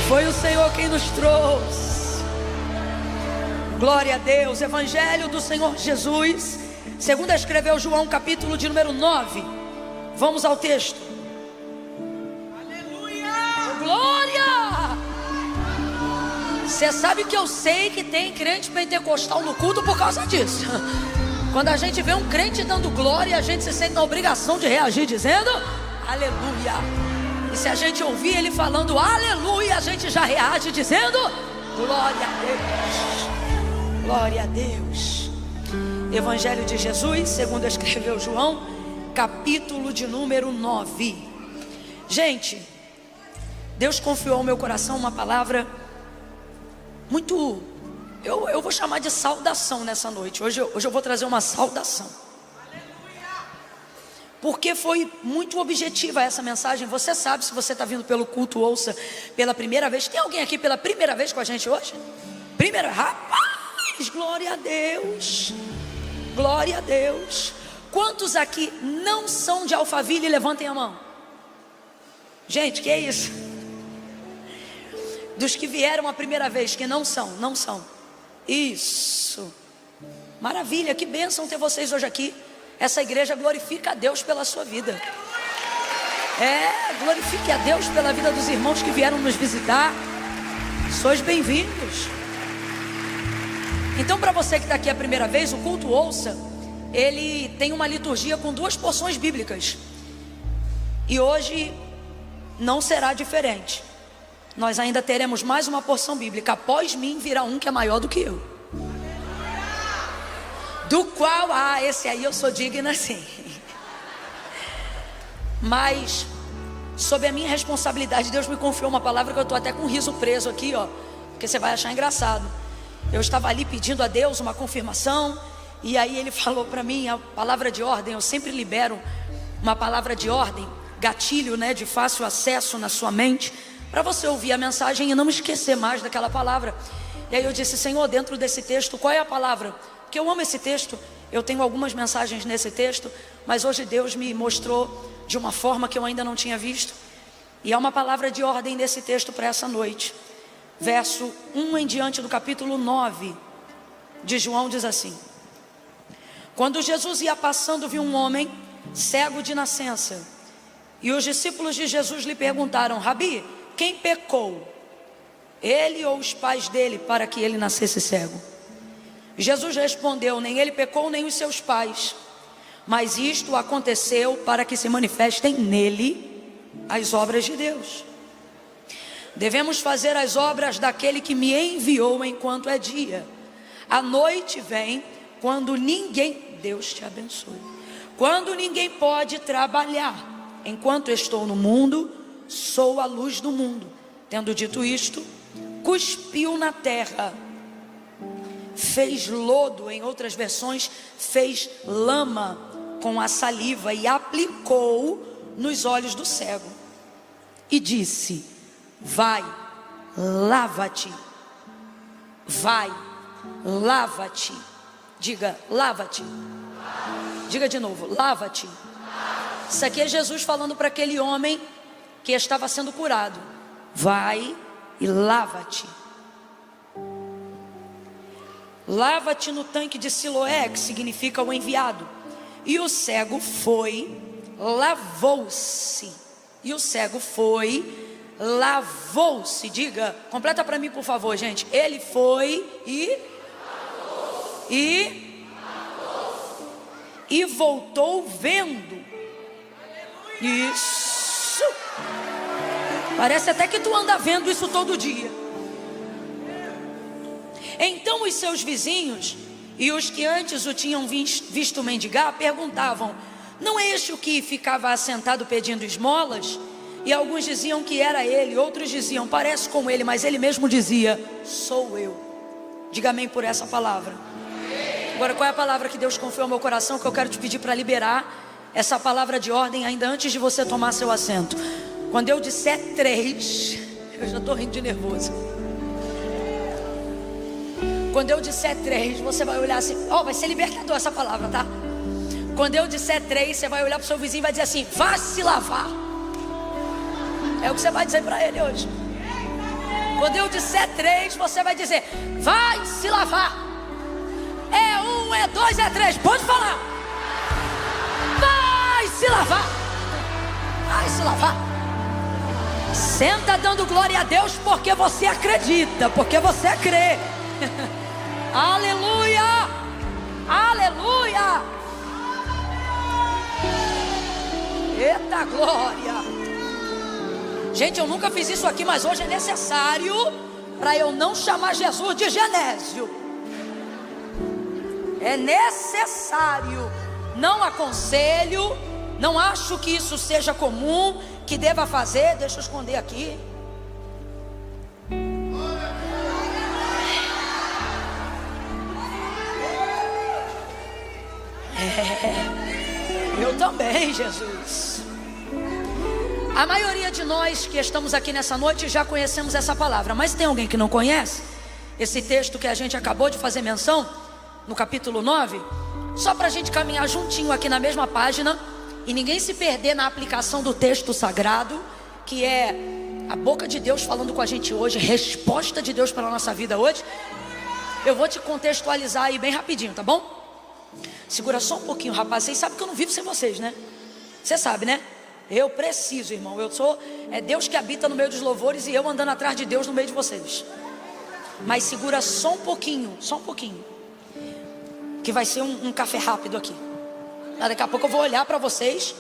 Foi o Senhor quem nos trouxe. Glória a Deus. Evangelho do Senhor Jesus, segundo escreveu João, capítulo de número 9. Vamos ao texto. Aleluia! Glória! Você sabe que eu sei que tem crente pentecostal no culto por causa disso. Quando a gente vê um crente dando glória, a gente se sente na obrigação de reagir dizendo aleluia. E se a gente ouvir ele falando aleluia, a gente já reage dizendo glória a Deus. Glória a Deus. Evangelho de Jesus, segundo escreveu João, capítulo de número 9. Gente, Deus confiou ao meu coração uma palavra muito, eu vou chamar de saudação nessa noite. Hoje eu vou trazer uma saudação. Porque foi muito objetiva essa mensagem. Você sabe, se você está vindo pelo culto, ouça pela primeira vez. Tem alguém aqui pela primeira vez com a gente hoje? Primeira, rapaz, glória a Deus. Glória a Deus. Quantos aqui não são de Alphaville? Levantem a mão. Gente, que é isso? Dos que vieram a primeira vez, que não são. Isso. Maravilha, que bênção ter vocês hoje aqui. Essa igreja glorifica a Deus pela sua vida. Glorifique a Deus pela vida dos irmãos que vieram nos visitar. Sois bem-vindos. Então, para você que está aqui a primeira vez, o culto ouça, ele tem uma liturgia com 2 porções bíblicas. E hoje não será diferente. Nós ainda teremos mais uma porção bíblica. Após mim virá um que é maior do que eu, do qual, esse aí eu sou digna sim. Mas sob a minha responsabilidade, Deus me confiou uma palavra que eu estou até com o riso preso aqui, ó, porque você vai achar engraçado. Eu estava ali pedindo a Deus uma confirmação, e aí Ele falou para mim a palavra de ordem. Eu sempre libero uma palavra de ordem, gatilho, né, de fácil acesso na sua mente, para você ouvir a mensagem e não esquecer mais daquela palavra. E aí eu disse: Senhor, dentro desse texto, qual é a palavra? Porque eu amo esse texto, eu tenho algumas mensagens nesse texto, mas hoje Deus me mostrou de uma forma que eu ainda não tinha visto, e há uma palavra de ordem nesse texto para essa noite. Verso 1 em diante do capítulo 9 de João diz assim: Quando Jesus ia passando, viu um homem cego de nascença, e os discípulos de Jesus lhe perguntaram: Rabi, quem pecou, ele ou os pais dele, para que ele nascesse cego? Jesus respondeu: nem ele pecou, nem os seus pais, mas isto aconteceu para que se manifestem nele as obras de Deus. Devemos fazer as obras daquele que me enviou enquanto é dia. A noite vem quando ninguém, Deus te abençoe, quando ninguém pode trabalhar. Enquanto estou no mundo, sou a luz do mundo. Tendo dito isto, cuspiu na terra, fez lodo, em outras versões, fez lama com a saliva e aplicou nos olhos do cego. E disse: vai, lava-te. Vai, lava-te. Diga, lava-te. Diga de novo, lava-te. Isso aqui é Jesus falando para aquele homem que estava sendo curado. Vai e lava-te. Lava-te no tanque de Siloé, que significa o enviado. E o cego foi, lavou-se. E o cego foi, lavou-se. Diga, completa para mim por favor, gente. Ele foi e voltou vendo. Isso. Parece até que tu anda vendo isso todo dia. Então os seus vizinhos e os que antes o tinham visto mendigar perguntavam: não é este o que ficava assentado pedindo esmolas? E alguns diziam que era ele, outros diziam: parece com ele, mas ele mesmo dizia: sou eu. Diga amém por essa palavra. Agora, qual é a palavra que Deus confiou ao meu coração, que eu quero te pedir para liberar essa palavra de ordem ainda antes de você tomar seu assento? Quando eu disser 3, eu já estou rindo de nervoso. Quando eu disser 3, você vai olhar assim, vai ser libertador essa palavra, tá? Quando eu disser 3, você vai olhar para o seu vizinho e vai dizer assim: vá se lavar. É o que você vai dizer para ele hoje. Quando eu disser 3, você vai dizer: vai se lavar. É 1, é 2, é 3. Pode falar. Vai se lavar. Vai se lavar. Senta dando glória a Deus porque você acredita, porque você crê. Aleluia. Aleluia. Eita glória. Gente, eu nunca fiz isso aqui, mas hoje é necessário para eu não chamar Jesus de Genésio. É necessário. Não aconselho, não acho que isso seja comum, que deva fazer. Deixa eu esconder aqui. Eu também, Jesus. A maioria de nós que estamos aqui nessa noite já conhecemos essa palavra, mas tem alguém que não conhece? Esse texto que a gente acabou de fazer menção, no capítulo 9, só para a gente caminhar juntinho aqui na mesma página e ninguém se perder na aplicação do texto sagrado, que é a boca de Deus falando com a gente hoje, resposta de Deus para a nossa vida hoje. Eu vou te contextualizar aí bem rapidinho, tá bom? Segura só um pouquinho, rapaz. Vocês sabem que eu não vivo sem vocês, né? Você sabe, né? Eu preciso, irmão. Eu sou, é Deus que habita no meio dos louvores e eu andando atrás de Deus no meio de vocês. Mas segura só um pouquinho, que vai ser um café rápido aqui. Daqui a pouco eu vou olhar para vocês.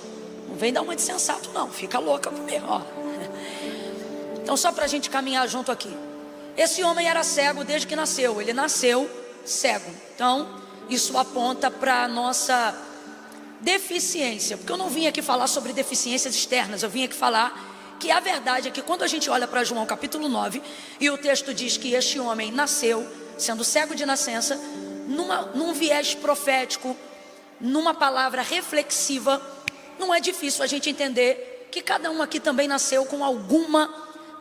Não vem dar uma de sensato não, fica louca comigo, ó. Então só para a gente caminhar junto aqui. Esse homem era cego desde que nasceu. Ele nasceu cego. Então isso aponta para a nossa deficiência, porque eu não vim aqui falar sobre deficiências externas, eu vim aqui falar que a verdade é que quando a gente olha para João capítulo 9, e o texto diz que este homem nasceu, sendo cego de nascença, num viés profético, numa palavra reflexiva, não é difícil a gente entender que cada um aqui também nasceu com alguma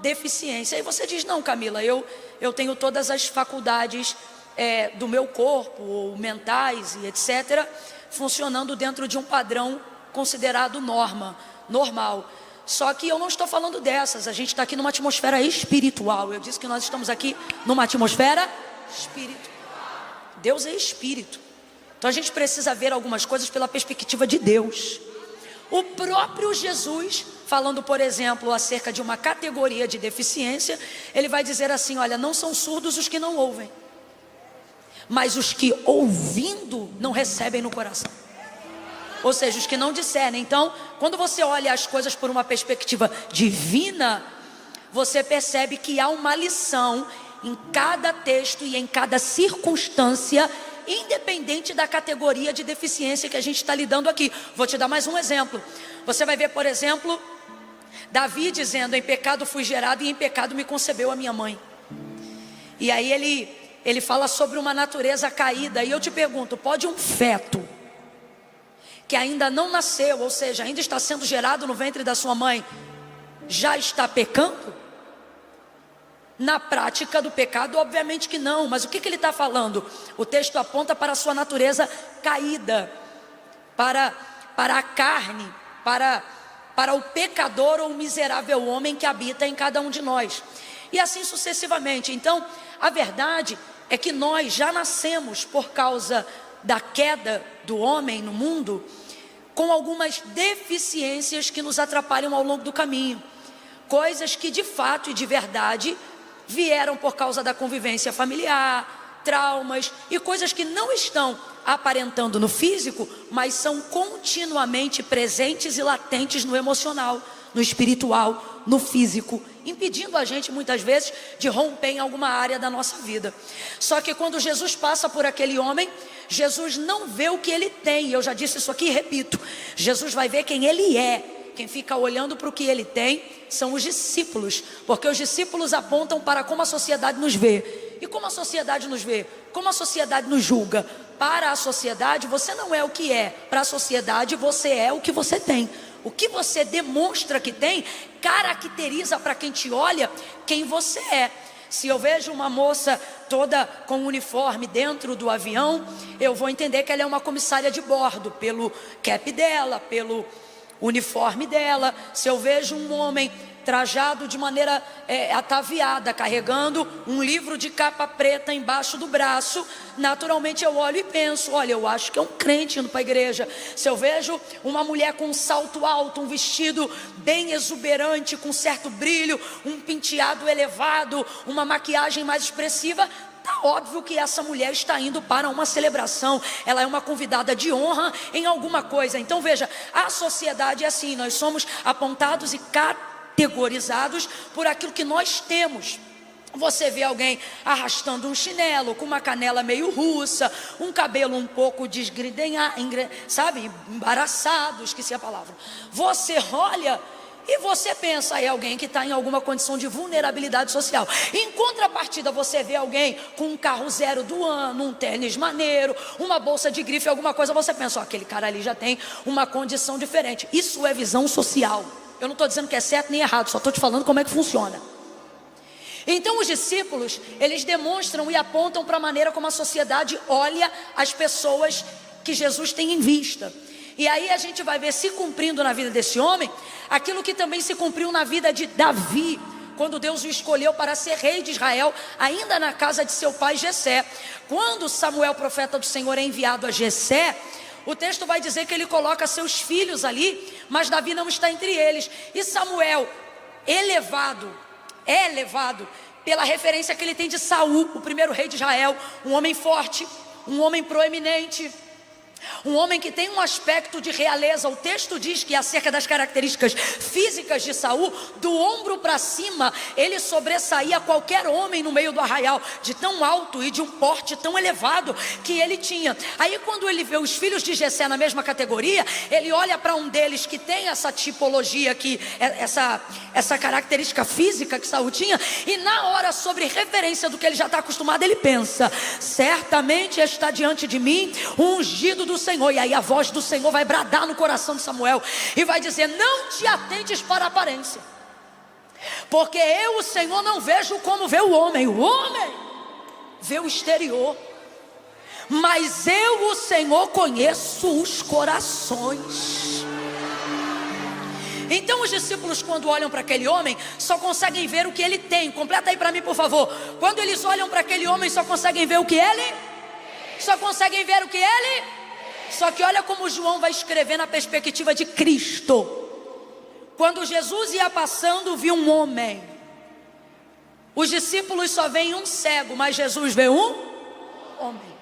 deficiência. Aí você diz: não, Camila, eu tenho todas as faculdades do meu corpo, ou mentais e etc., funcionando dentro de um padrão considerado normal. Só que eu não estou falando dessas. A gente está aqui numa atmosfera espiritual. Eu disse que nós estamos aqui numa atmosfera espiritual. Deus é espírito. Então a gente precisa ver algumas coisas pela perspectiva de Deus. O próprio Jesus, falando por exemplo acerca de uma categoria de deficiência, ele vai dizer assim: olha, não são surdos os que não ouvem, mas os que ouvindo não recebem no coração. Ou seja, os que não discernem. Então, quando você olha as coisas por uma perspectiva divina, você percebe que há uma lição em cada texto e em cada circunstância, independente da categoria de deficiência que a gente está lidando aqui. Vou te dar mais um exemplo. Você vai ver, por exemplo, Davi dizendo: em pecado fui gerado e em pecado me concebeu a minha mãe. E aí ele fala sobre uma natureza caída. E eu te pergunto: pode um feto que ainda não nasceu, ou seja, ainda está sendo gerado no ventre da sua mãe, já está pecando? Na prática do pecado, obviamente que não. Mas o que ele está falando? O texto aponta para a sua natureza caída, para a carne, para o pecador ou miserável homem que habita em cada um de nós. E assim sucessivamente. Então, a verdade é que nós já nascemos, por causa da queda do homem no mundo, com algumas deficiências que nos atrapalham ao longo do caminho. Coisas que de fato e de verdade vieram por causa da convivência familiar, traumas e coisas que não estão aparentando no físico, mas são continuamente presentes e latentes no emocional, no espiritual, no físico, impedindo a gente muitas vezes de romper em alguma área da nossa vida. Só que quando Jesus passa por aquele homem, Jesus não vê o que ele tem. Eu já disse isso aqui e repito: Jesus vai ver quem ele é. Quem fica olhando para o que ele tem são os discípulos, porque os discípulos apontam para como a sociedade nos vê. E como a sociedade nos vê? Como a sociedade nos julga? Para a sociedade você não é o que é, para a sociedade você é o que você tem. O que você demonstra que tem caracteriza para quem te olha quem você é. Se eu vejo uma moça toda com uniforme dentro do avião, eu vou entender que ela é uma comissária de bordo, pelo cap dela, pelo uniforme dela. Se eu vejo um homem trajado de maneira ataviada, carregando um livro de capa preta embaixo do braço. Naturalmente eu olho e penso, olha, eu acho que é um crente indo para a igreja. Se eu vejo uma mulher com um salto alto, um vestido bem exuberante, com certo brilho, um penteado elevado, uma maquiagem mais expressiva, tá óbvio que essa mulher está indo para uma celebração, ela é uma convidada de honra em alguma coisa. Então veja, a sociedade é assim, nós somos apontados e categorizados por aquilo que nós temos. Você vê alguém arrastando um chinelo, com uma canela meio russa, um cabelo um pouco desgrenhado, sabe, embaraçado, esqueci a palavra. Você olha e você pensa, é alguém que está em alguma condição de vulnerabilidade social. Em contrapartida, você vê alguém com um carro 0 do ano, um tênis maneiro, uma bolsa de grife, alguma coisa, você pensa, aquele cara ali já tem uma condição diferente. Isso é visão social. Eu não estou dizendo que é certo nem errado, só estou te falando como é que funciona. Então os discípulos, eles demonstram e apontam para a maneira como a sociedade olha as pessoas que Jesus tem em vista. E aí a gente vai ver se cumprindo na vida desse homem aquilo que também se cumpriu na vida de Davi, quando Deus o escolheu para ser rei de Israel, ainda na casa de seu pai Jessé. Quando Samuel, profeta do Senhor, é enviado a Jessé, o texto vai dizer que ele coloca seus filhos ali, mas Davi não está entre eles. E Samuel, é elevado pela referência que ele tem de Saul, o primeiro rei de Israel, um homem forte, um homem proeminente, um homem que tem um aspecto de realeza. O texto diz que acerca das características físicas de Saul, do ombro para cima, ele sobressaía qualquer homem no meio do arraial, de tão alto e de um porte tão elevado que ele tinha. Aí quando ele vê os filhos de Jessé na mesma categoria, ele olha para um deles que tem essa tipologia aqui, essa característica física que Saul tinha, e na hora, sobre referência do que ele já está acostumado, ele pensa, certamente está diante de mim um ungido do Senhor. E aí a voz do Senhor vai bradar no coração de Samuel e vai dizer, não te atentes para a aparência, porque eu, o Senhor, não vejo como vê o homem vê o exterior, mas eu, o Senhor, conheço os corações. Então os discípulos, quando olham para aquele homem, só conseguem ver o que ele tem. Completa aí para mim, por favor. Quando eles olham para aquele homem, só conseguem ver o que ele, só que olha como João vai escrever na perspectiva de Cristo. Quando Jesus ia passando, viu um homem. Os discípulos só veem um cego, mas Jesus vê um homem.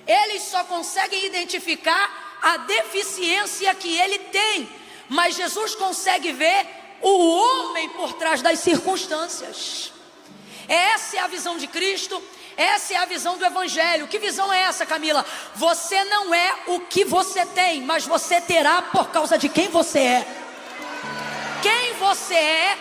Eles só conseguem identificar a deficiência que ele tem, mas Jesus consegue ver o homem por trás das circunstâncias. Essa é a visão de Cristo. Essa é a visão do Evangelho. Que visão é essa, Camila? Você não é o que você tem, mas você terá por causa de quem você é. Quem você é,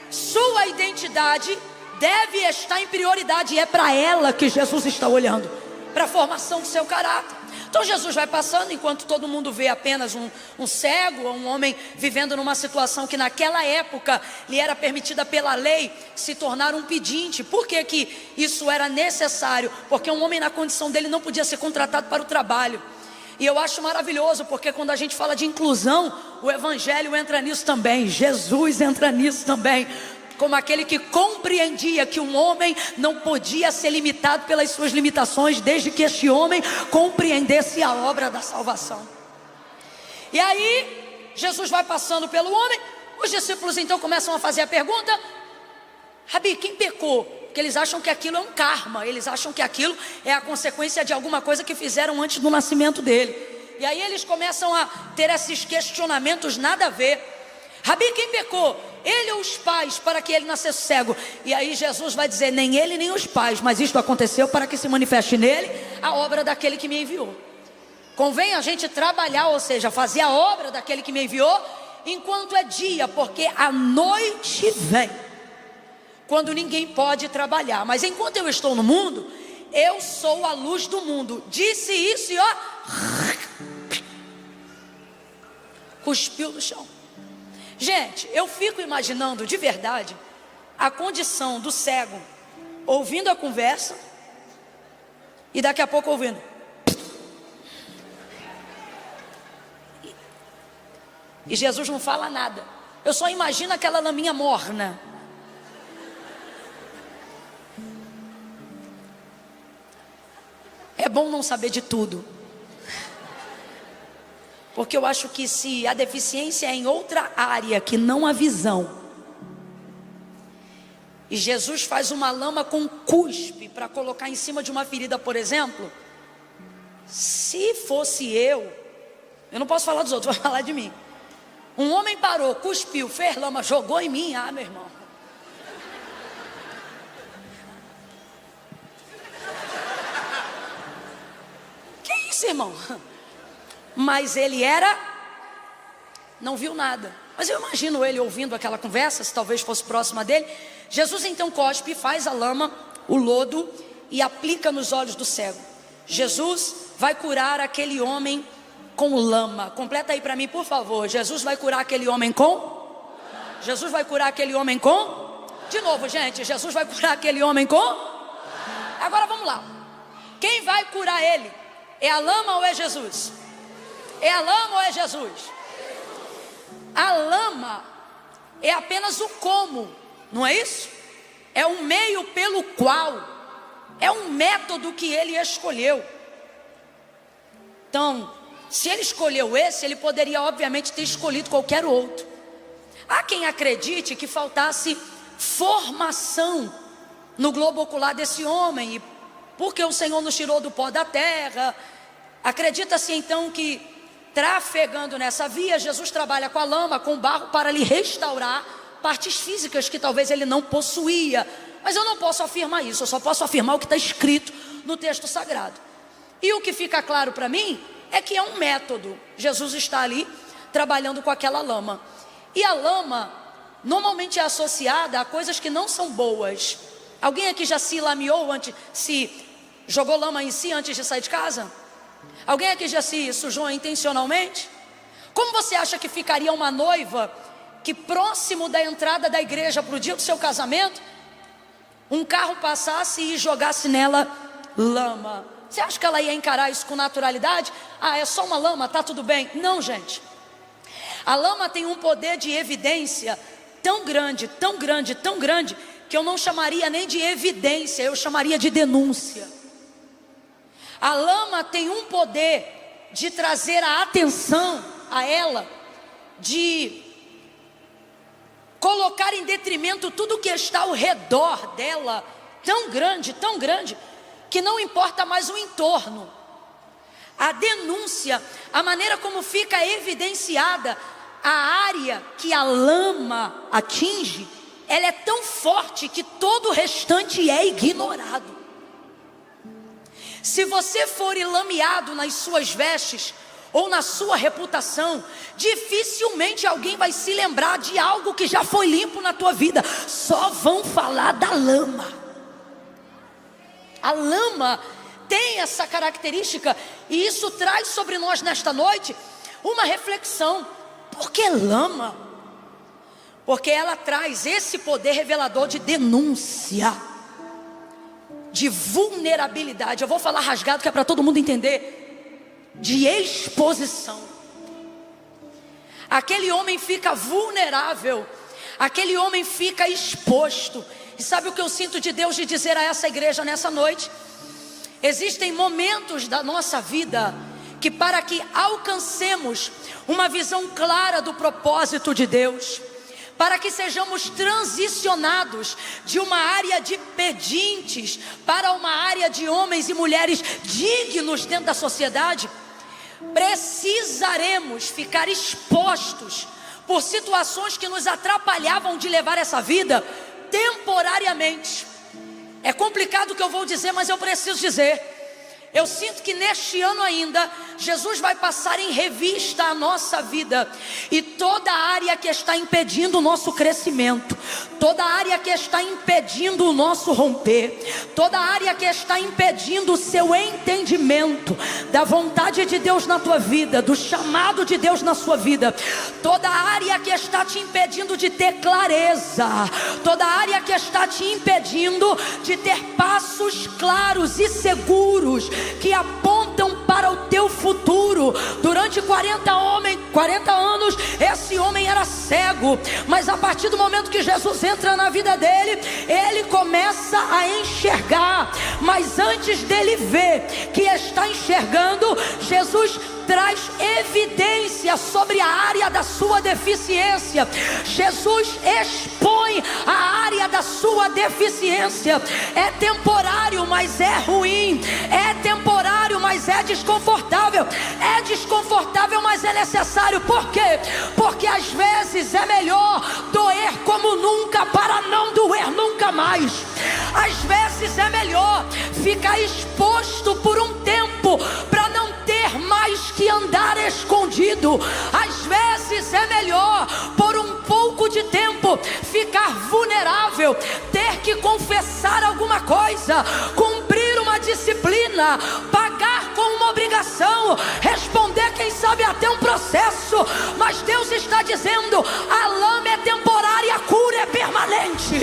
sua identidade deve estar em prioridade. E é para ela que Jesus está olhando, para a formação do seu caráter. Então Jesus vai passando, enquanto todo mundo vê apenas um cego, ou um homem vivendo numa situação que naquela época lhe era permitida pela lei se tornar um pedinte. Por que que isso era necessário? Porque um homem na condição dele não podia ser contratado para o trabalho. E eu acho maravilhoso, porque quando a gente fala de inclusão, o Evangelho entra nisso também, Jesus entra nisso também, como aquele que compreendia que um homem não podia ser limitado pelas suas limitações, desde que este homem compreendesse a obra da salvação. E aí Jesus vai passando pelo homem. Os discípulos então começam a fazer a pergunta: Rabi, quem pecou? Porque eles acham que aquilo é um karma, eles acham que aquilo é a consequência de alguma coisa que fizeram antes do nascimento dele. E aí eles começam a ter esses questionamentos nada a ver. Rabi, quem pecou? Ele ou os pais, para que ele nascesse cego? E aí Jesus vai dizer, nem ele nem os pais, mas isto aconteceu para que se manifeste nele a obra daquele que me enviou. Convém a gente trabalhar, ou seja, fazer a obra daquele que me enviou enquanto é dia, porque a noite vem, quando ninguém pode trabalhar. Mas enquanto eu estou no mundo, eu sou a luz do mundo. Disse isso e ó, cuspiu no chão. Gente, eu fico imaginando de verdade a condição do cego ouvindo a conversa e daqui a pouco ouvindo. E Jesus não fala nada. Eu só imagino aquela laminha morna. É bom não saber de tudo, porque eu acho que se a deficiência é em outra área que não a visão, e Jesus faz uma lama com cuspe para colocar em cima de uma ferida, por exemplo, se fosse eu não posso falar dos outros, vou falar de mim. Um homem parou, cuspiu, fez lama, jogou em mim, meu irmão. Que isso, irmão? Mas ele não viu nada. Mas eu imagino ele ouvindo aquela conversa, se talvez fosse próxima dele. Jesus então cospe, faz a lama, o lodo, e aplica nos olhos do cego. Jesus vai curar aquele homem com lama. Completa aí para mim, por favor. Jesus vai curar aquele homem com? Jesus vai curar aquele homem com? De novo, gente. Jesus vai curar aquele homem com? Agora vamos lá. Quem vai curar ele? É a lama ou é Jesus? É a lama ou é Jesus? A lama é apenas o como, não é isso? É um meio pelo qual, é um método que ele escolheu. Então, se ele escolheu esse, ele poderia obviamente ter escolhido qualquer outro. Há quem acredite que faltasse formação no globo ocular desse homem, e porque o Senhor nos tirou do pó da terra, acredita-se então que, trafegando nessa via, Jesus trabalha com a lama, com o barro, para lhe restaurar partes físicas que talvez ele não possuía. Mas eu não posso afirmar isso, eu só posso afirmar o que está escrito no texto sagrado. E o que fica claro para mim é que é um método. Jesus está ali trabalhando com aquela lama. E a lama normalmente é associada a coisas que não são boas. Alguém aqui já se lameou se jogou lama em si antes de sair de casa? Alguém aqui já se sujou intencionalmente? Como você acha que ficaria uma noiva que, próximo da entrada da igreja para o dia do seu casamento, um carro passasse e jogasse nela lama? Você acha que ela ia encarar isso com naturalidade? É só uma lama, tá tudo bem. Não, gente. A lama tem um poder de evidência tão grande, tão grande, tão grande, que eu não chamaria nem de evidência, eu chamaria de denúncia. A lama tem um poder de trazer a atenção a ela, de colocar em detrimento tudo que está ao redor dela, tão grande, que não importa mais o entorno. A denúncia, a maneira como fica evidenciada a área que a lama atinge, ela é tão forte que todo o restante é ignorado. Se você for lameado nas suas vestes ou na sua reputação, dificilmente alguém vai se lembrar de algo que já foi limpo na tua vida. Só vão falar da lama. A lama tem essa característica, e isso traz sobre nós nesta noite uma reflexão. Por que lama? Porque ela traz esse poder revelador de denúncia, de vulnerabilidade. Eu vou falar rasgado que é para todo mundo entender. De exposição. Aquele homem fica vulnerável, aquele homem fica exposto. E sabe o que eu sinto de Deus de dizer a essa igreja nessa noite? Existem momentos da nossa vida que, para que alcancemos uma visão clara do propósito de Deus, para que sejamos transicionados de uma área de pedintes para uma área de homens e mulheres dignos dentro da sociedade, precisaremos ficar expostos por situações que nos atrapalhavam de levar essa vida temporariamente. É complicado o que eu vou dizer, mas eu preciso dizer. Eu sinto que neste ano ainda, Jesus vai passar em revista a nossa vida, e toda área que está impedindo o nosso crescimento, toda área que está impedindo o nosso romper, toda área que está impedindo o seu entendimento da vontade de Deus na tua vida, do chamado de Deus na sua vida, toda área que está te impedindo de ter clareza, toda área que está te impedindo de ter passos claros e seguros que apontam apontam para o teu futuro. Durante 40 anos, esse homem era cego, mas a partir do momento que Jesus entra na vida dele, ele começa a enxergar. Mas antes dele ver que está enxergando, Jesus traz evidência sobre a área da sua deficiência. Jesus expõe a área da sua deficiência. É temporário, mas é ruim. É temporário, mas é desconfortável. É desconfortável, mas é necessário. Por quê? Porque às vezes é melhor doer como nunca para não doer nunca mais. Às vezes é melhor ficar exposto por um tempo para não ter mais que andar escondido. Às vezes é melhor por um pouco de tempo ficar vulnerável, ter que confessar alguma coisa, cumprir uma disciplina, pagar com uma obrigação, responder quem sabe até um processo. Mas Deus está dizendo: a lama é temporária, a cura é permanente.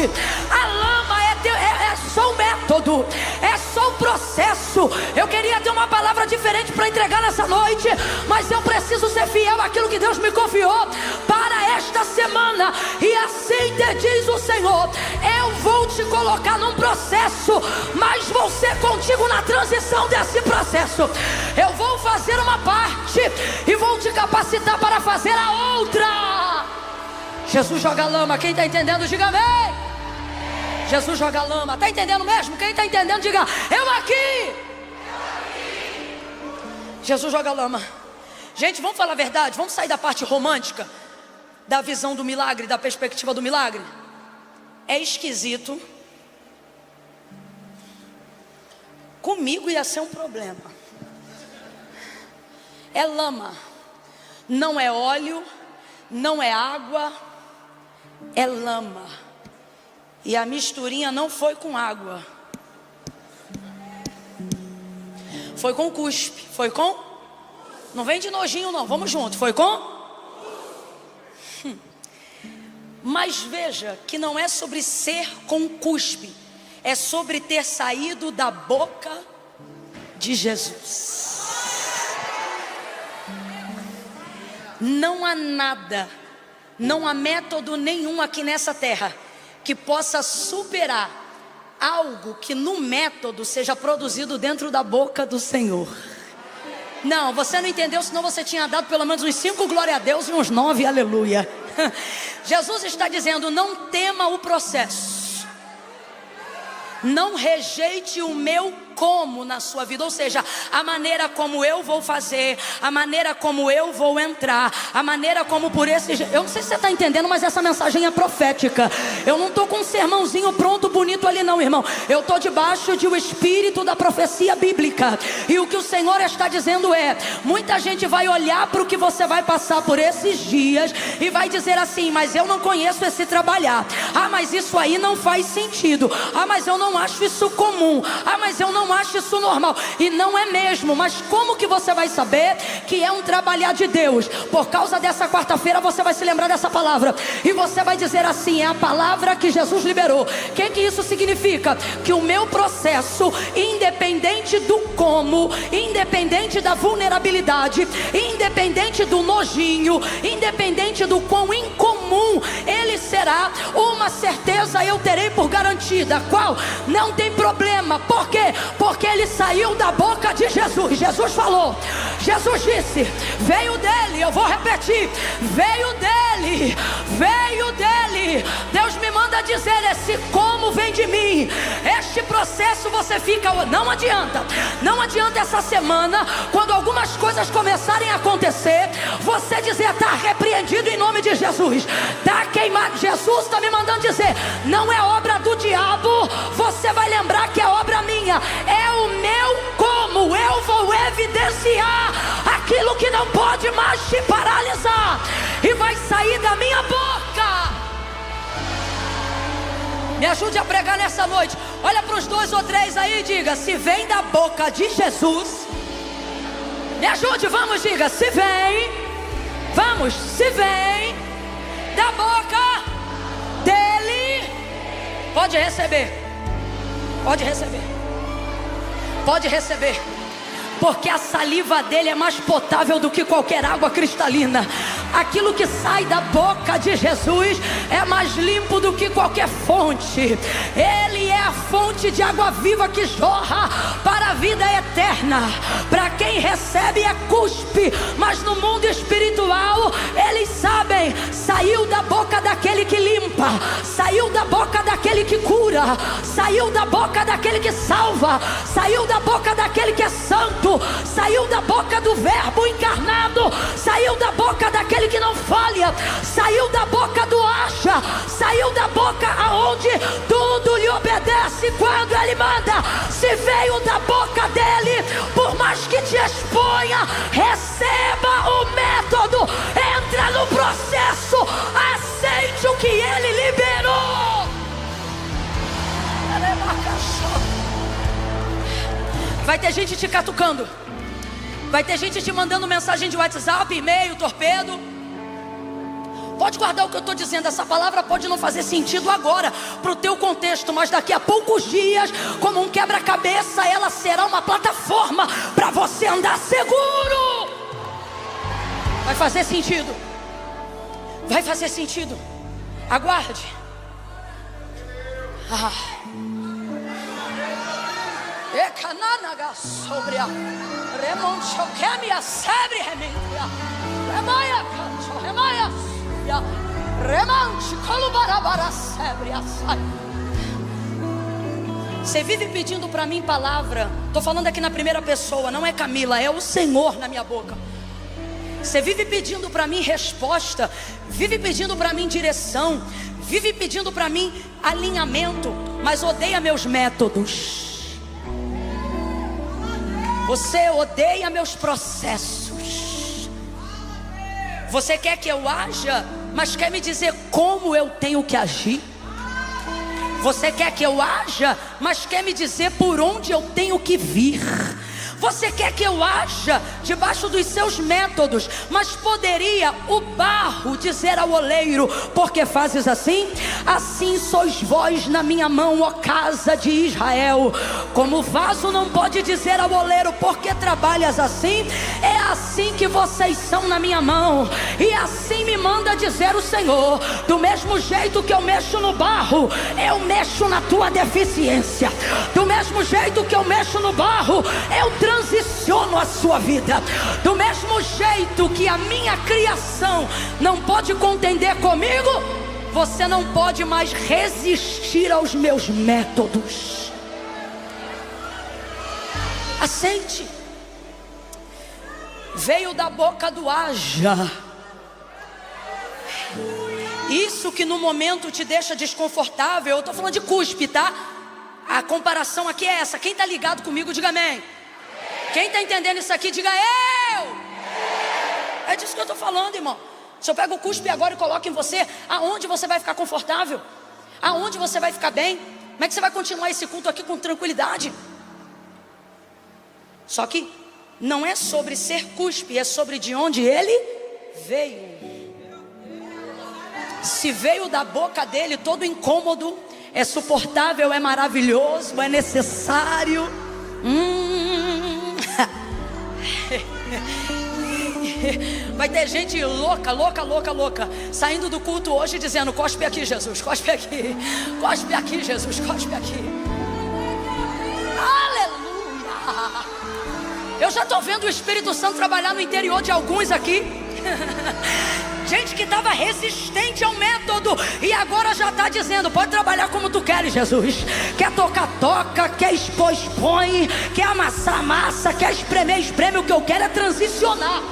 A lama é só um método, é só um processo. Eu queria ter uma palavra diferente para entregar nessa noite, mas eu preciso ser fiel àquilo que Deus me confiou para esta semana. E assim te diz o Senhor: eu vou te colocar num processo, mas vou ser contigo na transição desse processo. Eu vou fazer uma parte e vou te capacitar para fazer a outra. Jesus joga lama. Quem está entendendo, diga amém. Jesus joga lama. Está entendendo mesmo? Quem está entendendo, diga eu aqui. Jesus joga lama. Gente, vamos falar a verdade. Vamos sair da parte romântica, da visão do milagre, da perspectiva do milagre. É esquisito. Comigo ia ser um problema. É lama. Não é óleo, não é água, é lama. E a misturinha não foi com água, foi com cuspe. Foi com? Não vem de nojinho não, vamos junto. Foi com? Mas veja que não é sobre ser com cuspe, é sobre ter saído da boca de Jesus. Não há nada, não há método nenhum aqui nessa terra que possa superar algo que no método seja produzido dentro da boca do Senhor. Não, você não entendeu, senão você tinha dado pelo menos uns 5 glória a Deus e uns 9 aleluia. Jesus está dizendo: não tema o processo, não rejeite o meu como na sua vida. Ou seja, a maneira como eu vou fazer, a maneira como eu vou entrar, a maneira como por esse... Eu não sei se você está entendendo, mas essa mensagem é profética. Eu não estou com um sermãozinho pronto, bonito ali não, irmão. Eu estou debaixo de um espírito da profecia bíblica. E o que o Senhor está dizendo é: muita gente vai olhar para o que você vai passar por esses dias e vai dizer assim: mas eu não conheço esse trabalhar. Ah, mas isso aí não faz sentido. Ah, mas eu não acho isso comum. Ah, mas eu não acho isso normal. E não é mesmo. Mas como que você vai saber que é um trabalhar de Deus? Por causa dessa quarta-feira você vai se lembrar dessa palavra e você vai dizer assim: é a palavra que Jesus liberou. O que isso significa? Que o meu processo, independente do como, independente da vulnerabilidade, independente do nojinho, independente do quão incomum ele será, uma certeza eu terei por garantida. Qual? Não tem problema. Por quê? Porque ele saiu da boca de Jesus. Jesus falou, Jesus disse, veio dele. Eu vou repetir, veio dele, veio dele. Deus me manda dizer: esse como vem de mim. Este processo você fica, não adianta, não adianta essa semana, quando algumas coisas começarem a acontecer, você dizer: está repreendido em nome de Jesus, está queimado. Jesus está me mandando dizer: não é obra do diabo. Você vai lembrar que é obra minha. É o meu como. Eu vou evidenciar aquilo que não pode mais te paralisar, e vai sair da minha boca. Me ajude a pregar nessa noite. Olha para os 2 ou 3 aí e diga: se vem da boca de Jesus. Me ajude, vamos, diga: se vem. Vamos, se vem da boca dele. Pode receber. Pode receber. Pode receber. porque a saliva dele é mais potável do que qualquer água cristalina. Aquilo que sai da boca de Jesus é mais limpo do que qualquer fonte. Ele é a fonte de água viva que jorra para a vida eterna. Para quem recebe é cuspe, mas no mundo espiritual eles sabem, saiu da boca daquele que limpa, saiu da boca daquele que cura, saiu da boca daquele que salva, saiu da boca daquele que é santo, saiu da boca do verbo encarnado, saiu da boca daquele que não falha, saiu da boca do acha, saiu da boca aonde tudo lhe obedece quando ele manda. Se veio da boca dele, por mais que te exponha, receba o método, entra no processo, aceite o que ele liberou. Vai ter gente te catucando, vai ter gente te mandando mensagem de WhatsApp, e-mail, torpedo. Pode guardar o que eu estou dizendo. Essa palavra pode não fazer sentido agora para o teu contexto, mas daqui a poucos dias, como um quebra-cabeça, ela será uma plataforma para você andar seguro. Vai fazer sentido, vai fazer sentido. Aguarde. Você vive pedindo para mim palavra. Estou falando aqui na primeira pessoa, não é Camila, é o Senhor na minha boca. Você vive pedindo para mim resposta, vive pedindo para mim direção, vive pedindo para mim alinhamento, mas odeia meus métodos. Você odeia meus processos. Você quer que eu haja, mas quer me dizer como eu tenho que agir. Você quer que eu haja, mas quer me dizer por onde eu tenho que vir. Você quer que eu haja debaixo dos seus métodos, mas poderia o barro dizer ao oleiro: porque fazes assim? Assim sois vós na minha mão, ó casa de Israel. Como o vaso não pode dizer ao oleiro: porque trabalhas assim? É assim que vocês são na minha mão, e assim me manda dizer o Senhor: do mesmo jeito que eu mexo no barro, eu mexo na tua deficiência. Do mesmo jeito que eu mexo no barro, eu transiciono a sua vida. Do mesmo jeito que a minha criação não pode contender comigo, você não pode mais resistir aos meus métodos. Aceite. Veio da boca do haja. Isso que no momento te deixa desconfortável. Eu estou falando de cuspe, tá? A comparação aqui é essa. Quem está ligado comigo, diga amém. Quem está entendendo isso aqui, diga eu. É disso que eu estou falando, irmão. Se eu pego o cuspe agora e coloco em você, aonde você vai ficar confortável? Aonde você vai ficar bem? Como é que você vai continuar esse culto aqui com tranquilidade? Só que não é sobre ser cuspe, é sobre de onde ele veio. Se veio da boca dele, todo incômodo, é suportável, é maravilhoso, é necessário. Vai ter gente louca, saindo do culto hoje dizendo: cospe aqui, Jesus, cospe aqui, cospe aqui, Jesus, cospe aqui. Aleluia. Eu já estou vendo o Espírito Santo trabalhar no interior de alguns aqui. Gente que estava resistente ao método e agora já está dizendo: pode trabalhar como tu queres, Jesus. Quer tocar, toca. Quer expor, expõe. Quer amassar, amassa. Quer espremer, espreme. O que eu quero é transicionar.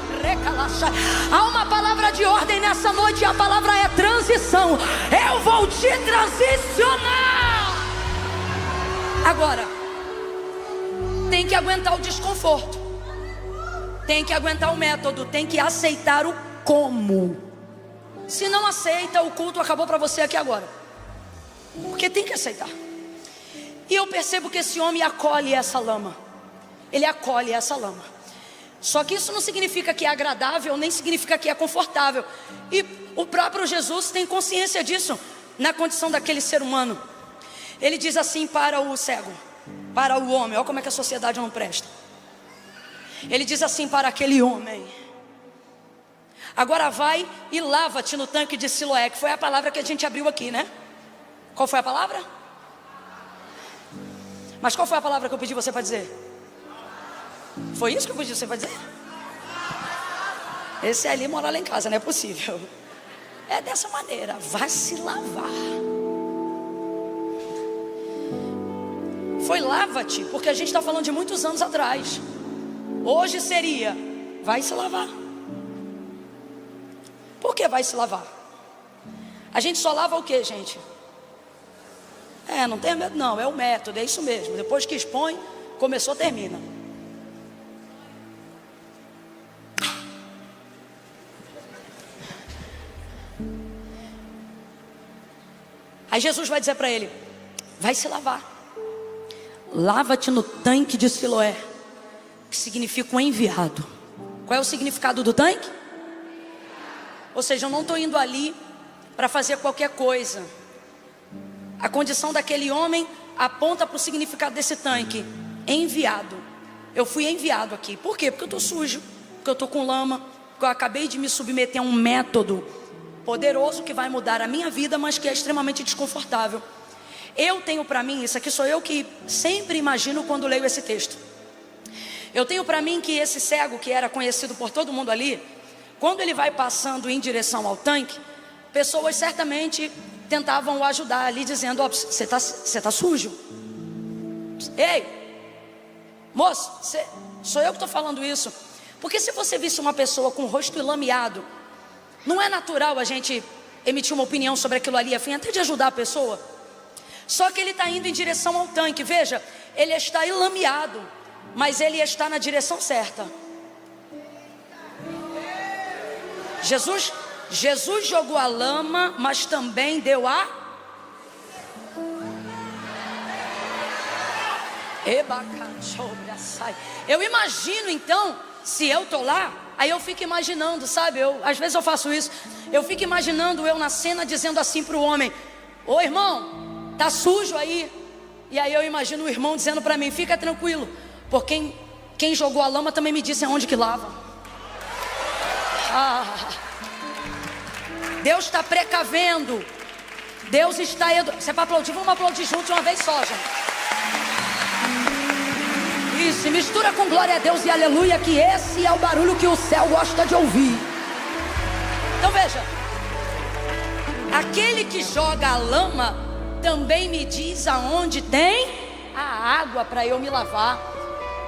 Há uma palavra de ordem nessa noite, e a palavra é transição. Eu vou te transicionar. Agora, tem que aguentar o desconforto, tem que aguentar o método, tem que aceitar o como. Se não aceita, o culto acabou para você aqui agora, porque tem que aceitar. E eu percebo que esse homem acolhe essa lama. Ele acolhe essa lama. Só que isso não significa que é agradável, nem significa que é confortável. E o próprio Jesus tem consciência disso, na condição daquele ser humano. Ele diz assim para o cego, para o homem: olha como é que a sociedade não presta. Ele diz assim para aquele homem: agora vai e lava-te no tanque de Siloé, que foi a palavra que a gente abriu aqui, né? Qual foi a palavra? Mas qual foi a palavra que eu pedi você para dizer? Foi isso que eu pedi você para dizer? Esse ali mora lá em casa, não é possível. É dessa maneira, vai se lavar. Foi lava-te, porque a gente está falando de muitos anos atrás. Hoje seria, vai se lavar. Por que vai se lavar? A gente só lava o que, gente? Não tem medo não, é o método, é isso mesmo. Depois que expõe, começou, termina. Aí Jesus vai dizer para ele: vai se lavar. Lava-te no tanque de Siloé, que significa um enviado. Qual é o significado do tanque? Ou seja, eu não estou indo ali para fazer qualquer coisa. A condição daquele homem aponta para o significado desse tanque: enviado. Eu fui enviado aqui. Por quê? Porque eu estou sujo, porque eu estou com lama, porque eu acabei de me submeter a um método poderoso que vai mudar a minha vida, mas que é extremamente desconfortável. Eu tenho para mim, isso aqui sou eu que sempre imagino quando leio esse texto. Eu tenho para mim que esse cego, que era conhecido por todo mundo ali, quando ele vai passando em direção ao tanque, pessoas certamente tentavam o ajudar ali, dizendo: ó, você tá sujo. Ei, moço, sou eu que estou falando isso. Porque se você visse uma pessoa com o rosto enlameado, não é natural a gente emitir uma opinião sobre aquilo ali, a fim até de ajudar a pessoa. Só que ele está indo em direção ao tanque. Veja, ele está enlameado, mas ele está na direção certa. Jesus jogou a lama, mas também deu a... Eu imagino então, se eu estou lá, aí eu fico imaginando, sabe? Às vezes eu faço isso. Eu fico imaginando eu na cena dizendo assim para o homem: ô irmão, tá sujo aí. E aí eu imagino o irmão dizendo para mim: fica tranquilo, porque quem jogou a lama também me disse aonde que lava. Deus está precavendo. Deus está... Se é para aplaudir, vamos aplaudir juntos uma vez só, gente. Isso, mistura com glória a Deus e aleluia, que esse é o barulho que o céu gosta de ouvir. Então veja, aquele que joga a lama também me diz aonde tem a água para eu me lavar.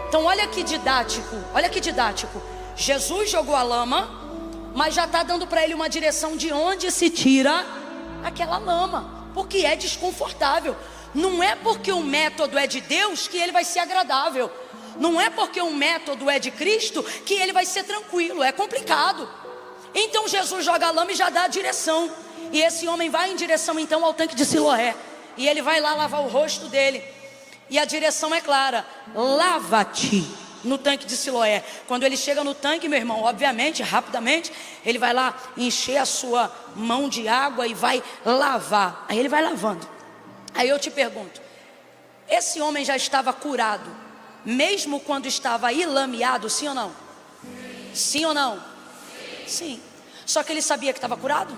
Então olha que didático, olha que didático. Jesus jogou a lama, mas já está dando para ele uma direção de onde se tira aquela lama, porque é desconfortável. Não é porque o método é de Deus que ele vai ser agradável. Não é porque o método é de Cristo que ele vai ser tranquilo, é complicado. Então Jesus joga a lama e já dá a direção. E esse homem vai em direção então ao tanque de Siloé. E ele vai lá lavar o rosto dele. E a direção é clara: lava-te no tanque de Siloé. Quando ele chega no tanque, meu irmão, obviamente, rapidamente, ele vai lá encher a sua mão de água e vai lavar. Aí ele vai lavando. Aí eu te pergunto: esse homem já estava curado, mesmo quando estava enlameado, sim ou não? Sim ou não? Sim. Só que ele sabia que estava curado?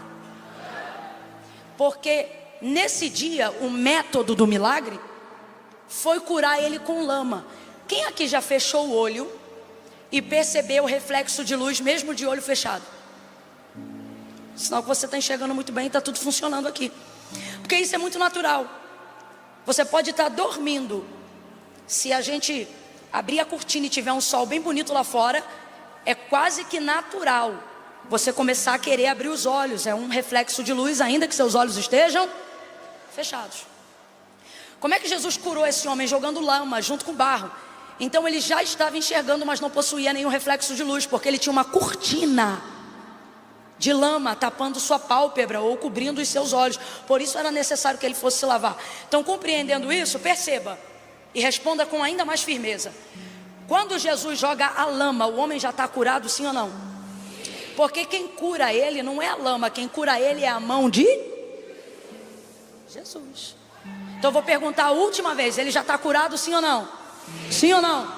Porque nesse dia o método do milagre foi curar ele com lama. Quem aqui já fechou o olho e percebeu o reflexo de luz mesmo de olho fechado? Sinal que você está enxergando muito bem e está tudo funcionando aqui. Porque isso é muito natural. Você pode estar dormindo. Se a gente abrir a cortina e tiver um sol bem bonito lá fora, é quase que natural você começar a querer abrir os olhos. É um reflexo de luz, ainda que seus olhos estejam fechados. Como é que Jesus curou esse homem? Jogando lama junto com barro. Então ele já estava enxergando, mas não possuía nenhum reflexo de luz, porque ele tinha uma cortina de lama tapando sua pálpebra ou cobrindo os seus olhos. Por isso era necessário que ele fosse se lavar. Então, compreendendo isso, perceba e responda com ainda mais firmeza: quando Jesus joga a lama, o homem já está curado, sim ou não? Porque quem cura ele não é a lama, quem cura ele é a mão de Jesus. Então eu vou perguntar a última vez: ele já está curado, sim ou não? Sim ou não?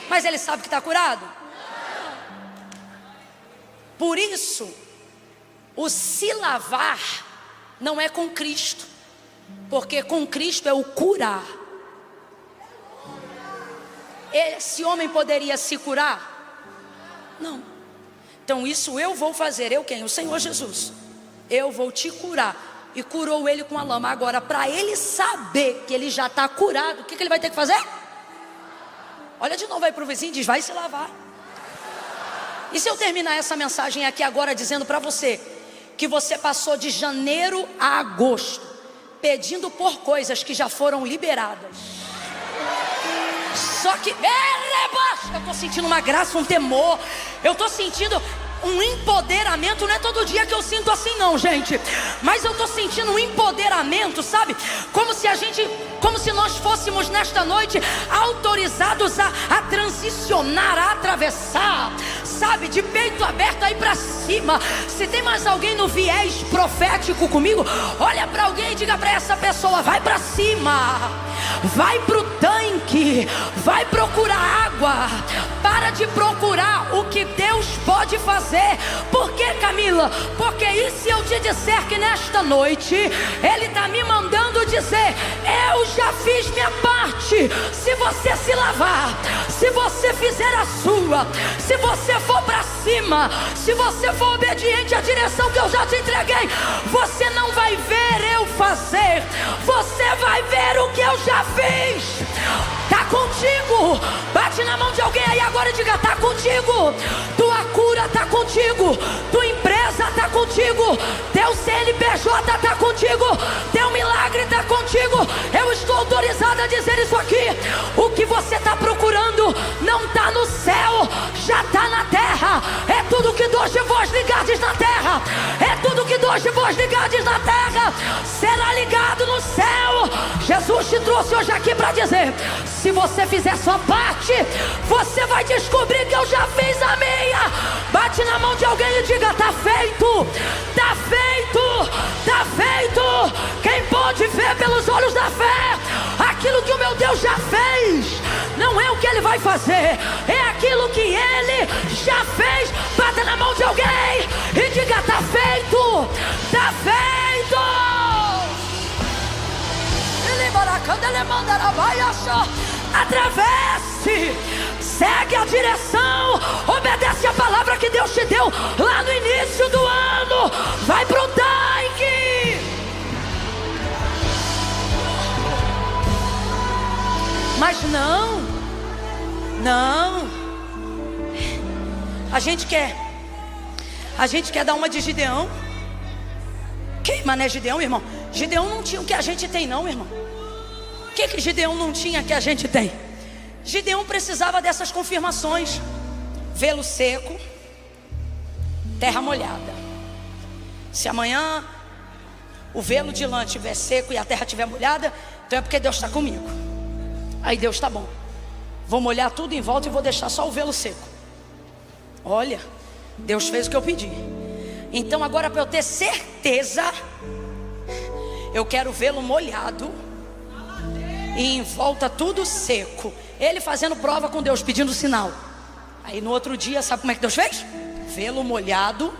Mas ele sabe que está curado? Por isso, o se lavar não é com Cristo, porque com Cristo é o curar. Esse homem poderia se curar? Não. Então isso eu vou fazer. Eu quem? O Senhor Jesus. Eu vou te curar. E curou ele com a lama. Agora, para ele saber que ele já está curado, o que ele vai ter que fazer? Olha de novo aí para o vizinho e diz: vai se lavar. E se eu terminar essa mensagem aqui agora dizendo para você que você passou de janeiro a agosto pedindo por coisas que já foram liberadas, só que eu estou sentindo uma graça, um temor, eu estou sentindo um empoderamento. Não é todo dia que eu sinto assim não, gente, mas eu estou sentindo um empoderamento, sabe? Como se nós fôssemos nesta noite autorizados a transicionar, a atravessar, sabe? De peito aberto aí para cima. Se tem mais alguém no viés profético comigo, olha para alguém e diga para essa pessoa: vai para cima, vai pro tanque, vai procurar água. Para de procurar o que Deus pode fazer. Por que, Camila? Porque e se eu te disser que nesta noite Ele está me mandando dizer: eu já fiz minha parte. Se você se lavar, se você fizer a sua, se você for para cima, se você for obediente à direção que eu já te entreguei, você não vai ver eu fazer, você vai ver o que eu já fiz. Está contigo. Bate na mão de alguém aí agora e diga: está contigo. Tua cura está contigo. Tua empresa está contigo. Teu CNPJ está contigo. Teu milagre está contigo. Eu estou autorizado a dizer isso aqui. O que você está procurando não está no céu, já está na terra. É tudo que dois de vós ligardes na terra. É tudo que dois de vós ligardes na terra será ligado no céu. Jesus te trouxe hoje aqui para dizer: se você fizer sua parte, você vai descobrir que eu já fiz a minha. Bate na mão de alguém e diga: está feito, está feito, está feito. Quem pode ver pelos olhos da fé aquilo que o meu Deus já fez? Não é o que Ele vai fazer, é aquilo que Ele já fez. Bata na mão de alguém e diga: está feito, está feito. Atravesse, segue a direção, obedece a palavra que Deus te deu lá no início do ano. Vai pro tanque. Mas não, a gente quer dar uma de Gideão. Queima, né, Gideão, irmão? Gideão não tinha o que a gente tem, não, irmão. O que Gideão não tinha que a gente tem? Gideão precisava dessas confirmações: velo seco, terra molhada. Se amanhã o velo de lã estiver seco e a terra estiver molhada, então é porque Deus está comigo. Aí Deus: tá bom, vou molhar tudo em volta e vou deixar só o velo seco. Olha, Deus fez o que eu pedi. Então agora, para eu ter certeza, eu quero vê-lo molhado e em volta tudo seco. Ele fazendo prova com Deus, pedindo sinal. Aí no outro dia, sabe como é que Deus fez? Vê-lo molhado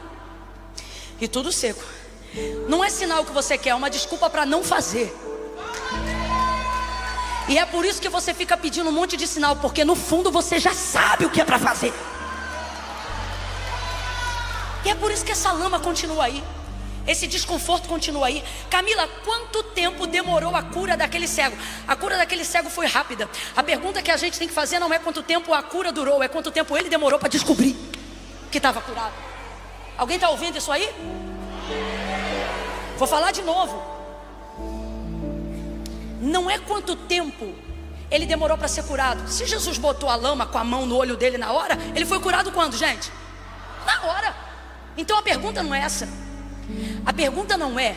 e tudo seco. Não é sinal que você quer, é uma desculpa para não fazer. E é por isso que você fica pedindo um monte de sinal, porque no fundo você já sabe o que é para fazer. E é por isso que essa lama continua aí, esse desconforto continua aí. Camila, quanto tempo demorou a cura daquele cego? A cura daquele cego foi rápida. A pergunta que a gente tem que fazer não é quanto tempo a cura durou, é quanto tempo ele demorou para descobrir que estava curado. Alguém está ouvindo isso aí? Vou falar de novo. Não é quanto tempo ele demorou para ser curado. Se Jesus botou a lama com a mão no olho dele na hora, ele foi curado quando, gente? Na hora. Então a pergunta não é essa. A pergunta não é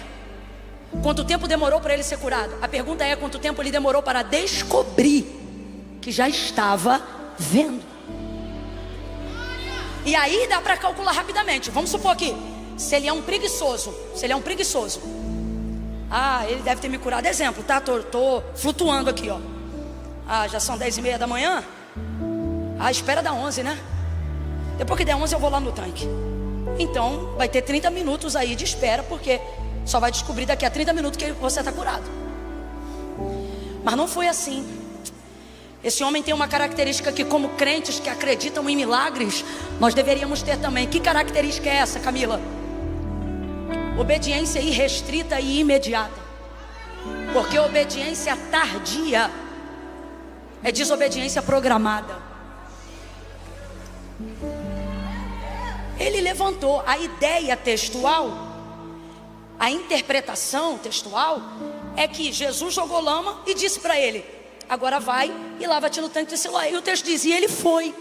quanto tempo demorou para ele ser curado. A pergunta é quanto tempo ele demorou para descobrir que já estava vendo. E aí dá para calcular rapidamente. Vamos supor aqui, se ele é um preguiçoso, ele deve ter me curado. Exemplo, tá? Tô flutuando aqui, ó. Já são 10h30 da manhã. Ah, espera dar 11, né? Depois que der 11 eu vou lá no tanque. Então vai ter 30 minutos aí de espera, porque só vai descobrir daqui a 30 minutos que você está curado. Mas não foi assim. Esse homem tem uma característica que, como crentes que acreditam em milagres, nós deveríamos ter também. Que característica é essa, Camila? Obediência irrestrita e imediata. Porque obediência tardia é desobediência programada. Ele levantou a ideia textual, a interpretação textual é que Jesus jogou lama e disse para ele: agora vai e lava-te no tanque de Siloé. E o texto dizia, ele foi.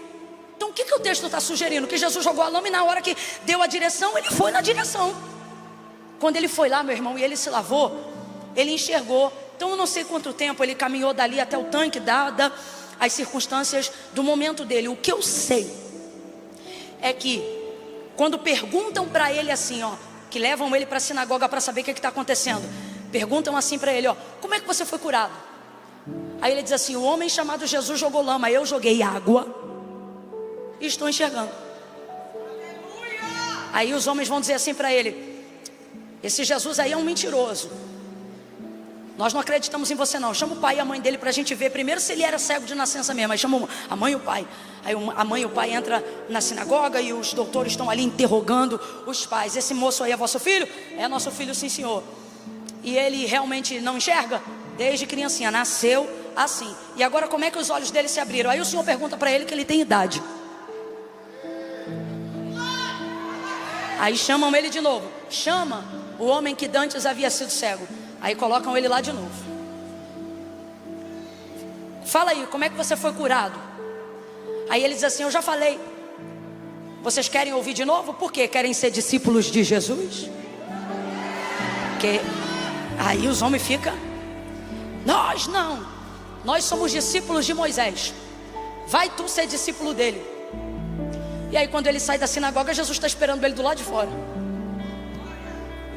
Então o que o texto está sugerindo? Que Jesus jogou a lama e na hora que deu a direção, ele foi na direção. Quando ele foi lá, meu irmão, e ele se lavou, ele enxergou. Então eu não sei quanto tempo ele caminhou dali até o tanque, dada as circunstâncias do momento dele. O que eu sei é que quando perguntam para ele assim, ó, que levam ele para a sinagoga para saber o que está acontecendo, perguntam assim para ele, ó, como é que você foi curado? Aí ele diz assim, o homem chamado Jesus jogou lama, eu joguei água e estou enxergando. Aí os homens vão dizer assim para ele, esse Jesus aí é um mentiroso, nós não acreditamos em você não, chama o pai e a mãe dele para a gente ver primeiro se ele era cego de nascença mesmo. Aí chama a mãe e o pai. Aí a mãe e o pai entram na sinagoga e os doutores estão ali interrogando os pais. Esse moço aí é vosso filho? É nosso filho, sim senhor. E ele realmente não enxerga? Desde criancinha, nasceu assim. E agora como é que os olhos dele se abriram? Aí o senhor pergunta para ele que ele tem idade. Aí chamam ele de novo. Chama o homem que dantes havia sido cego. Aí colocam ele lá de novo. Fala aí, como é que você foi curado? Aí ele diz assim, eu já falei. Vocês querem ouvir de novo? Por quê? Querem ser discípulos de Jesus? Que aí os homens ficam, nós não, nós somos discípulos de Moisés, vai tu ser discípulo dele. E aí quando ele sai da sinagoga, Jesus está esperando ele do lado de fora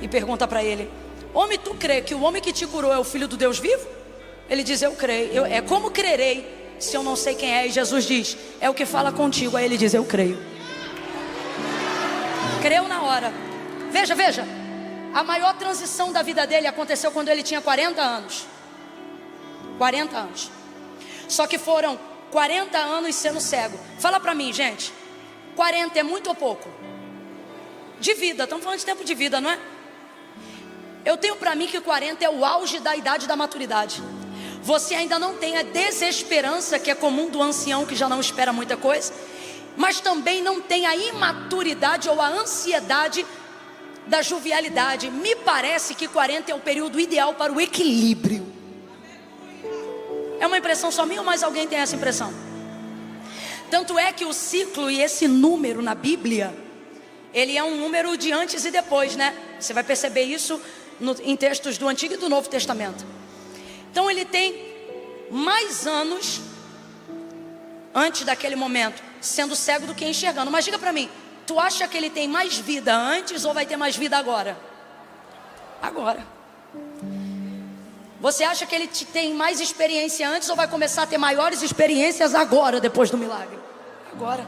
e pergunta para ele, homem, tu crê que o homem que te curou é o filho do Deus vivo? Ele diz, eu creio. É como crerei se eu não sei quem é? E Jesus diz, é o que fala contigo. Aí ele diz, eu creio. Creu na hora. Veja, a maior transição da vida dele aconteceu quando ele tinha 40 anos. 40 anos. Só que foram 40 anos sendo cego. Fala pra mim, gente, 40 é muito ou pouco? De vida, estamos falando de tempo de vida, não é? Eu tenho para mim que 40 é o auge da idade da maturidade. Você ainda não tem a desesperança que é comum do ancião que já não espera muita coisa, mas também não tem a imaturidade ou a ansiedade da jovialidade. Me parece que 40 é o período ideal para o equilíbrio. É uma impressão só minha ou mais alguém tem essa impressão? Tanto é que o ciclo e esse número na Bíblia, ele é um número de antes e depois, né? Você vai perceber isso em textos do Antigo e do Novo Testamento. Então ele tem mais anos antes daquele momento sendo cego do que enxergando. Mas diga para mim, tu acha que ele tem mais vida antes ou vai ter mais vida agora? Agora. Você acha que ele tem mais experiência antes ou vai começar a ter maiores experiências agora, depois do milagre? Agora.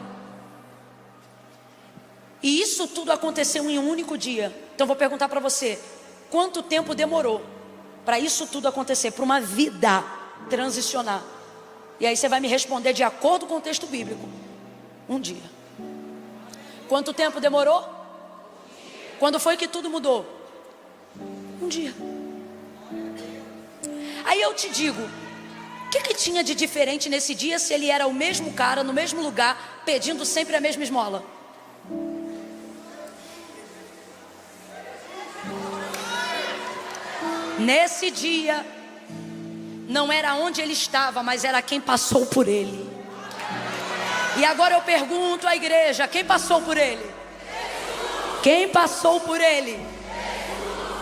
E isso tudo aconteceu em um único dia. Então vou perguntar para você, quanto tempo demorou para isso tudo acontecer, para uma vida transicionar? E aí você vai me responder de acordo com o texto bíblico. Um dia. Quanto tempo demorou? Quando foi que tudo mudou? Um dia. Aí eu te digo, o que tinha de diferente nesse dia se ele era o mesmo cara, no mesmo lugar, pedindo sempre a mesma esmola? Nesse dia, não era onde ele estava, mas era quem passou por ele. E agora eu pergunto à igreja, quem passou por ele? Quem passou por ele?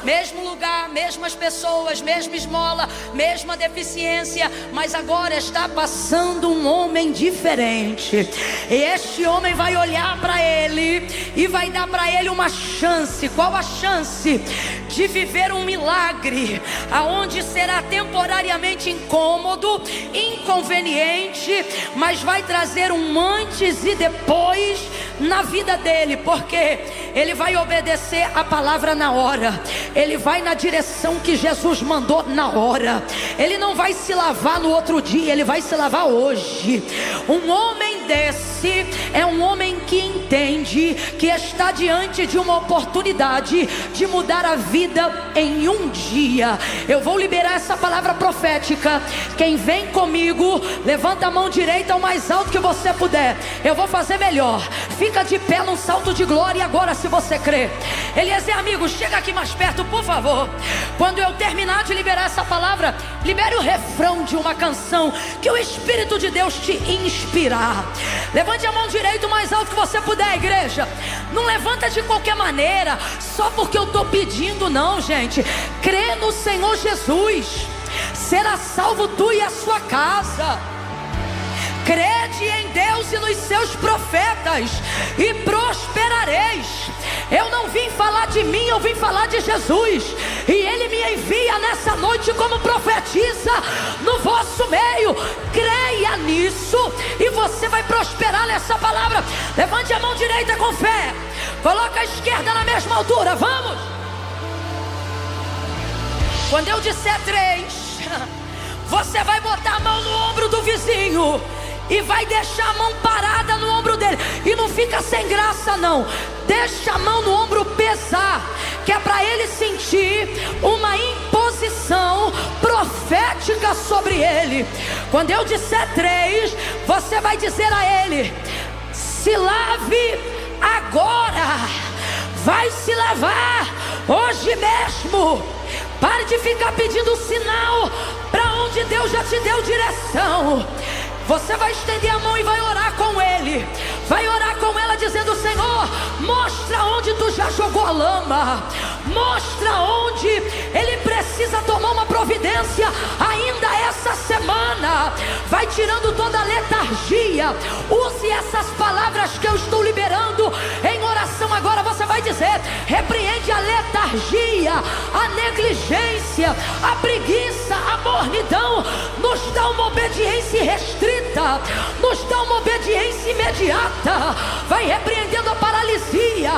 mesmo lugar, mesmas pessoas, mesma esmola, mesma deficiência, mas agora está passando um homem diferente. E este homem vai olhar para ele e vai dar para ele uma chance. Qual a chance? De viver um milagre, aonde será temporariamente incômodo, inconveniente, mas vai trazer um antes e depois na vida dele, porque ele vai obedecer a palavra na hora, ele vai na direção que Jesus mandou na hora, ele não vai se lavar no outro dia, ele vai se lavar hoje. Um homem desse é um homem que entende que está diante de uma oportunidade de mudar a vida em um dia. Eu vou liberar essa palavra profética. Quem vem comigo, levanta a mão direita ao mais alto que você puder. Eu vou fazer melhor. Fica de pé num salto de glória agora, se você crê. Eliezer, amigo, chega aqui mais perto, por favor. Quando eu terminar de liberar essa palavra, libere o refrão de uma canção que o Espírito de Deus te inspirar. Levante a mão direita o mais alto que você puder, igreja. Não levanta de qualquer maneira, só porque eu estou pedindo, não, gente. Crê no Senhor Jesus, será salvo tu e a sua casa. Crede em Deus e nos seus profetas e prosperareis. Eu não vim falar de mim, eu vim falar de Jesus. E Ele me envia nessa noite como profetisa no vosso meio. Creia nisso e você vai prosperar nessa palavra. Levante a mão direita com fé. Coloca a esquerda na mesma altura, vamos. Quando eu disser 3, você vai botar a mão no ombro do vizinho e vai deixar a mão parada no ombro dele. E não fica sem graça não. Deixa a mão no ombro pesar, que é para ele sentir uma imposição profética sobre ele. Quando eu disser 3, você vai dizer a ele: se lave agora. Vai se lavar hoje mesmo. Pare de ficar pedindo sinal para onde Deus já te deu direção. Você vai estender a mão e vai orar com ele. Vai orar com ela dizendo: Senhor, mostra onde tu já jogou a lama. Mostra onde ele precisa tomar uma providência ainda essa semana. Vai tirando toda a letargia. Use essas palavras que eu estou liberando em oração agora. Você vai dizer: repreende a letargia, a negligência, a preguiça, a mornidão. Nos dá uma obediência restrita, nos dá uma obediência imediata. Vai repreendendo a paralisia,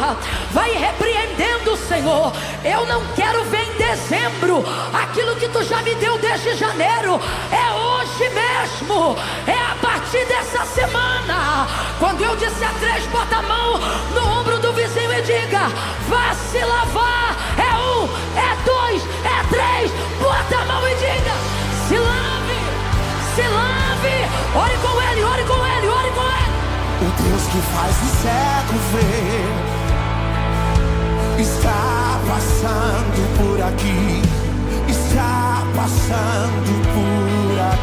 vai repreendendo, Senhor. Eu não quero ver em dezembro aquilo que tu já me deu desde janeiro. É hoje mesmo, é a partir dessa semana. Quando eu disser 3, bota a mão no ombro do vizinho e diga: vá se lavar. É 1, é 2, é 3. Bota a mão e diga: se lave, se lave. Ore com ele, ore com ele, ore com ele. O Deus que faz o cego ver está passando por aqui, está passando por aqui.